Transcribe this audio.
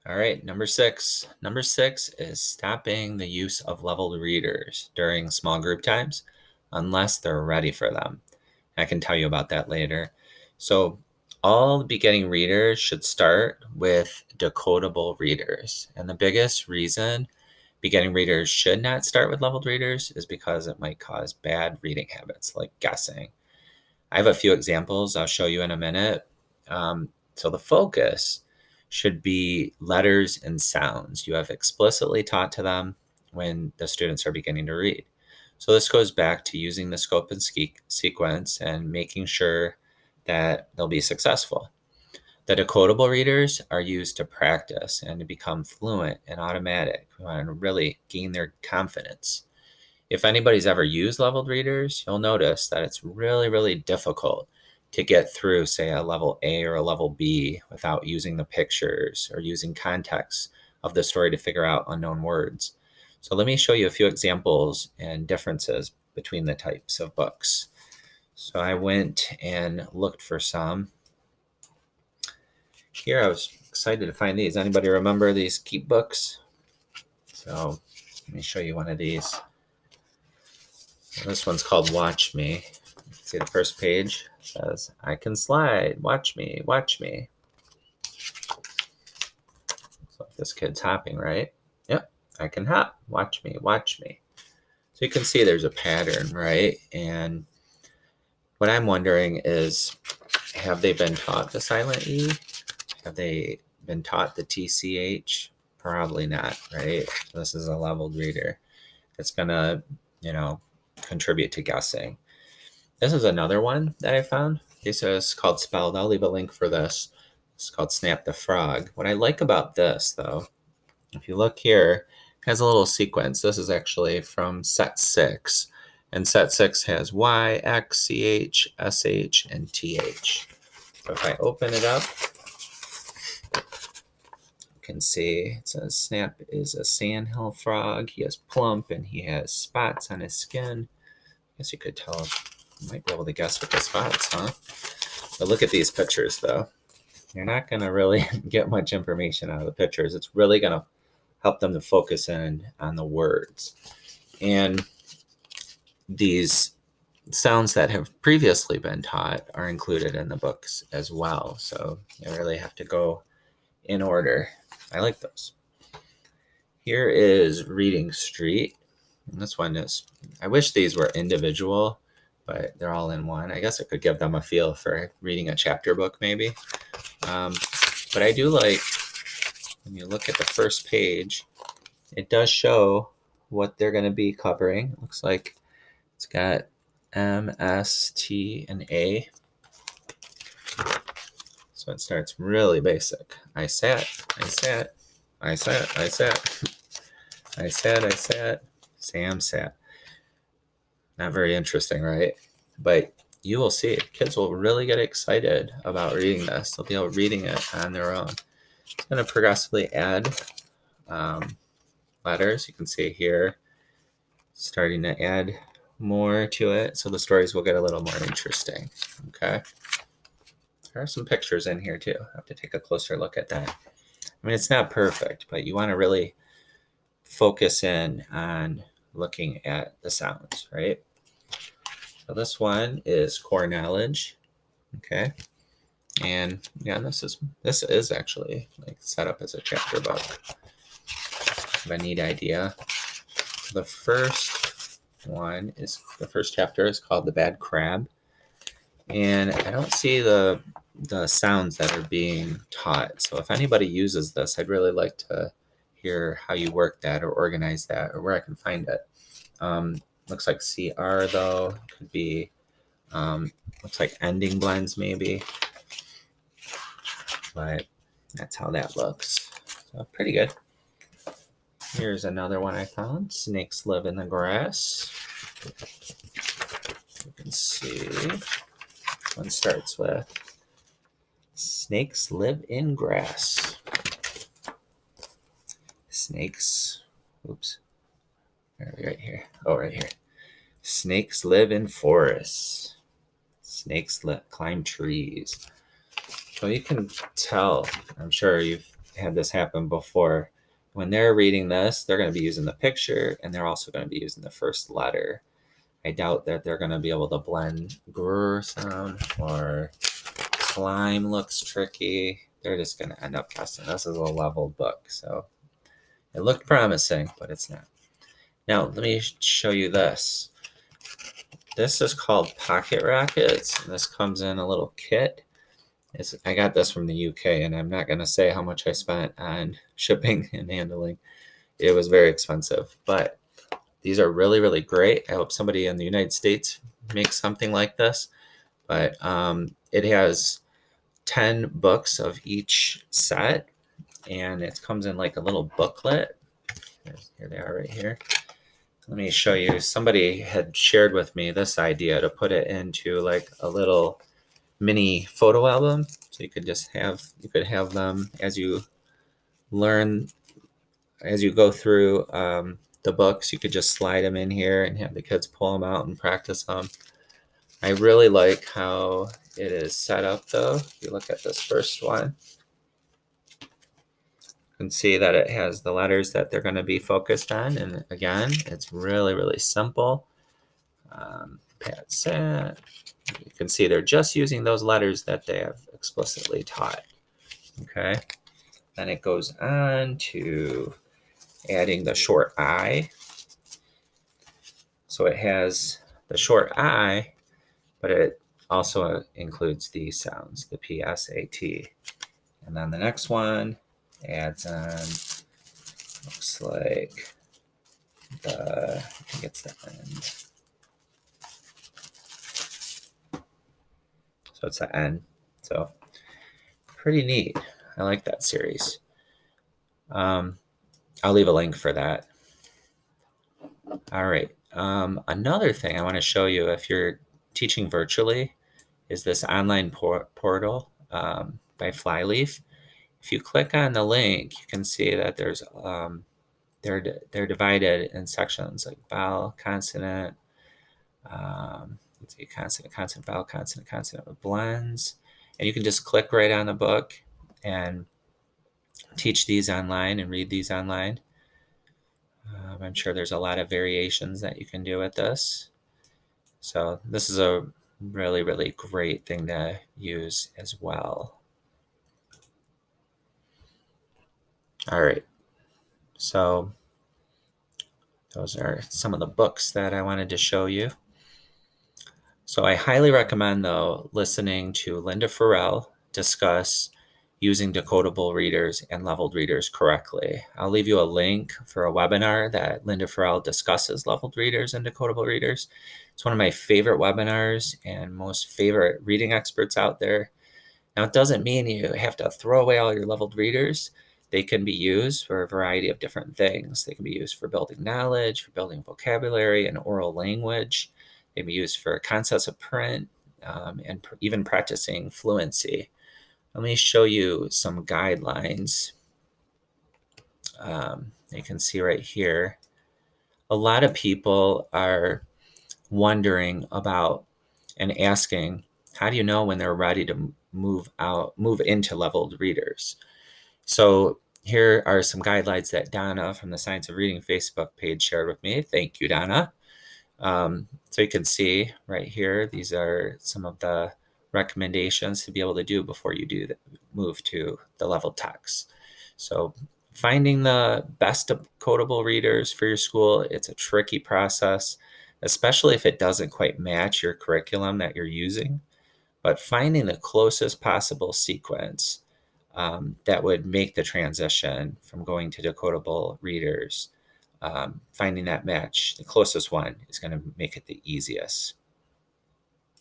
All right, number six. Number six is stopping the use of leveled readers during small group times unless they're ready for them. I can tell you about that later. So all beginning readers should start with decodable readers. And the biggest reason beginning readers should not start with leveled readers is because it might cause bad reading habits like guessing. I have a few examples I'll show you in a minute. So the focus should be letters and sounds you have explicitly taught to them when the students are beginning to read. So this goes back to using the scope and sequence and making sure that they'll be successful. The decodable readers are used to practice and to become fluent and automatic. We want to really gain their confidence. If anybody's ever used leveled readers, you'll notice that it's really, really difficult to get through, say, a level A or a level B without using the pictures or using context of the story to figure out unknown words. So let me show you a few examples and differences between the types of books. So I went and looked for some. Here I was excited to find these. Anybody remember these Keep books? So let me show you one of these. This one's called Watch Me. See the first page says, I can slide, watch me, watch me. So this kid's hopping, right? Yep, I can hop, watch me, watch me. So you can see there's a pattern, right? And what I'm wondering is, have they been taught the silent E? Have they been taught the TCH? Probably not, right? This is a leveled reader. It's gonna, contribute to guessing. This is another one that I found. This is called Spelled. I'll leave a link for this. It's called Snap the Frog. What I like about this, though, if you look here, it has a little sequence. This is actually from set 6. And set 6 has Y, X, CH, SH, and TH. So if I open it up, you can see it says Snap is a sandhill frog. He is plump and he has spots on his skin. I guess you could tell. You might be able to guess with the spots, huh? But look at these pictures, though. You're not going to really get much information out of the pictures. It's really going to help them to focus in on the words. And these sounds that have previously been taught are included in the books as well. So you really have to go in order. I like those. Here is Reading Street. And this one is, I wish these were individual, but they're all in one. I guess it could give them a feel for reading a chapter book maybe. But I do like, when you look at the first page, it does show what they're going to be covering. It looks like it's got M, S, T, and A. So it starts really basic. I sat, I sat, I sat, I sat. I sat, Sam sat. Not very interesting, right? But you will see, kids will really get excited about reading this. They'll be able reading it on their own. It's going to progressively add letters. You can see here, starting to add more to it. So the stories will get a little more interesting. Okay. There are some pictures in here too. I have to take a closer look at that. I mean, it's not perfect, but you want to really focus in on looking at the sounds, right? So this one is Core Knowledge, okay? And yeah, this is actually like set up as a chapter book. Have a neat idea. The first chapter is called The Bad Crab. And I don't see the sounds that are being taught. So if anybody uses this, I'd really like to hear how you work that or organize that or where I can find it. Looks like CR though, could be, looks like ending blends maybe, but that's how that looks. So pretty good. Here's another one I found, Snakes Live in the Grass. You can see, one starts with Snakes live in grass. Snakes, oops. Right here. Oh, right here. Snakes live in forests. Snakes climb trees. So you can tell, I'm sure you've had this happen before. When they're reading this, they're going to be using the picture, and they're also going to be using the first letter. I doubt that they're going to be able to blend grr sound, or climb looks tricky. They're just going to end up guessing. This is a leveled book, so it looked promising, but it's not. Now, let me show you this. This is called Pocket Rockets, and this comes in a little kit. I got this from the UK, and I'm not going to say how much I spent on shipping and handling. It was very expensive, but these are really, really great. I hope somebody in the United States makes something like this. But it has 10 books of each set, and it comes in like a little booklet. Here they are right here. Let me show you. Somebody had shared with me this idea to put it into like a little mini photo album, so you could have them as you learn, as you go through the books. You could just slide them in here and have the kids pull them out and practice them. I really like how it is set up, though. If you look at this first one, you can see that it has the letters that they're going to be focused on, and again, it's really, really simple. Pat sat. You can see they're just using those letters that they have explicitly taught. Okay. Then it goes on to adding the short I. So it has the short I, but it also includes these sounds, the PSAT. And then the next one adds on, looks like I think it's the end. So it's the N. So pretty neat. I like that series. I'll leave a link for that. All right. Another thing I want to show you if you're teaching virtually is this online portal by Flyleaf. If you click on the link, you can see that there's they're divided in sections like vowel, consonant, let's see, consonant, vowel, consonant with blends. And you can just click right on the book and teach these online and read these online. I'm sure there's a lot of variations that you can do with this. So this is a really, really great thing to use as well. All right. So those are some of the books that I wanted to show you. So I highly recommend, though, listening to Linda Farrell discuss using decodable readers and leveled readers correctly. I'll leave you a link for a webinar that Linda Farrell discusses leveled readers and decodable readers. It's one of my favorite webinars and most favorite reading experts out there. Now, it doesn't mean you have to throw away all your leveled readers. They can be used for a variety of different things. They can be used for building knowledge, for building vocabulary and oral language. They can be used for concepts of print, and even practicing fluency. Let me show you some guidelines. You can see right here, a lot of people are wondering about and asking, how do you know when they're ready to move into leveled readers? So here are some guidelines that Donna from the Science of Reading Facebook page shared with me. Thank you, Donna. So you can see right here, these are some of the recommendations to be able to do before you move to the leveled text. So finding the best decodable readers for your school, it's a tricky process, especially if it doesn't quite match your curriculum that you're using. But finding the closest possible sequence that would make the transition from going to decodable readers, finding that match, the closest one, is going to make it the easiest.